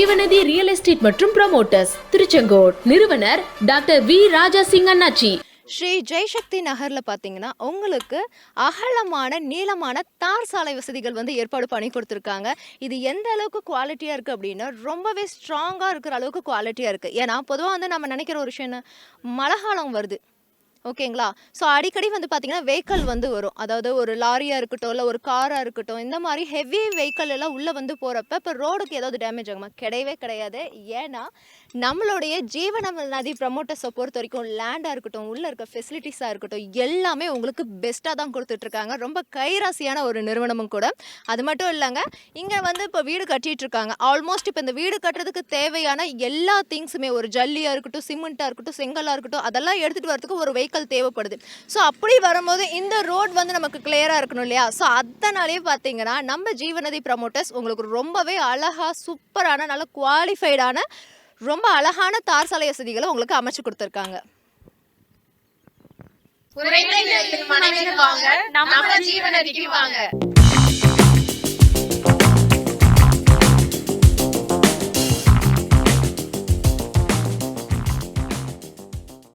ஜீவநதி real estate மற்றும் promoters Tiruchengode. நிறுவனர் doctor V ராஜா சிங் அண்ணாச்சி. ஸ்ரீ ஜெய்சக்தி நகர்ல பாத்தீங்கன்னா உங்களுக்கு அகலமான நீளமான தார் சாலை வசதிகள் வந்து ஏற்பாடு பண்ணி கொடுத்துருக்காங்க. இது எந்த அளவுக்கு குவாலிட்டியா இருக்கு அப்படின்னா ரொம்பவே ஸ்ட்ராங்கா இருக்கிற அளவுக்கு குவாலிட்டியா இருக்கு. ஏன்னா பொதுவாக வந்து நம்ம நினைக்கிற ஒரு விஷயம் என்ன, மழை காலம் வருது ஓகேங்களா. ஸோ அடிக்கடி வந்து பார்த்தீங்கன்னா வெஹிக்கல் வந்து வரும். அதாவது ஒரு லாரியாக இருக்கட்டும், இல்லை ஒரு காராக இருக்கட்டும், இந்த மாதிரி ஹெவி வெஹிக்கல் எல்லாம் உள்ளே வந்து போகிறப்ப இப்போ ரோடுக்கு ஏதாவது டேமேஜ் ஆகுமா? கிடையவே கிடையாது. ஏன்னா நம்மளுடைய ஜீவன நதி ப்ரமோட்டர்ஸை பொறுத்த வரைக்கும் லேண்டாக இருக்கட்டும், உள்ளே இருக்க ஃபெசிலிட்டிஸாக இருக்கட்டும், எல்லாமே உங்களுக்கு பெஸ்ட்டாக தான் கொடுத்துட்ருக்காங்க. ரொம்ப கைராசியான ஒரு நிறுவனமும் கூட. அது மட்டும் இல்லைங்க, இங்கே வந்து இப்போ வீடு கட்டிகிட்டு இருக்காங்க. ஆல்மோஸ்ட் இப்போ இந்த வீடு கட்டுறதுக்கு தேவையான எல்லா திங்ஸுமே, ஒரு ஜல்லியாக இருக்கட்டும், சிமெண்ட்டாக இருக்கட்டும், செங்கலாக இருக்கட்டும், அதெல்லாம் எடுத்துகிட்டு வரதுக்கு ஒரு தேவைப்படுது. ஸோ அப்படி வரும்போது இந்த ரோட் வந்து நமக்கு கிளியரா இருக்கணும் இல்லையா. ஸோ அதனாலேயே பார்த்தீங்கன்னா நம்ம ஜீவநதி ப்ரமோட்டர்ஸ் உங்களுக்கு ரொம்பவே அழகா சூப்பரான நல்ல குவாலிஃபைடான ரொம்ப அழகான தார் சாலை வசதிகளை உங்களுக்கு அமைச்சு கொடுத்துருக்காங்க. நம்ம ஜீவநதிக்கு வாங்க.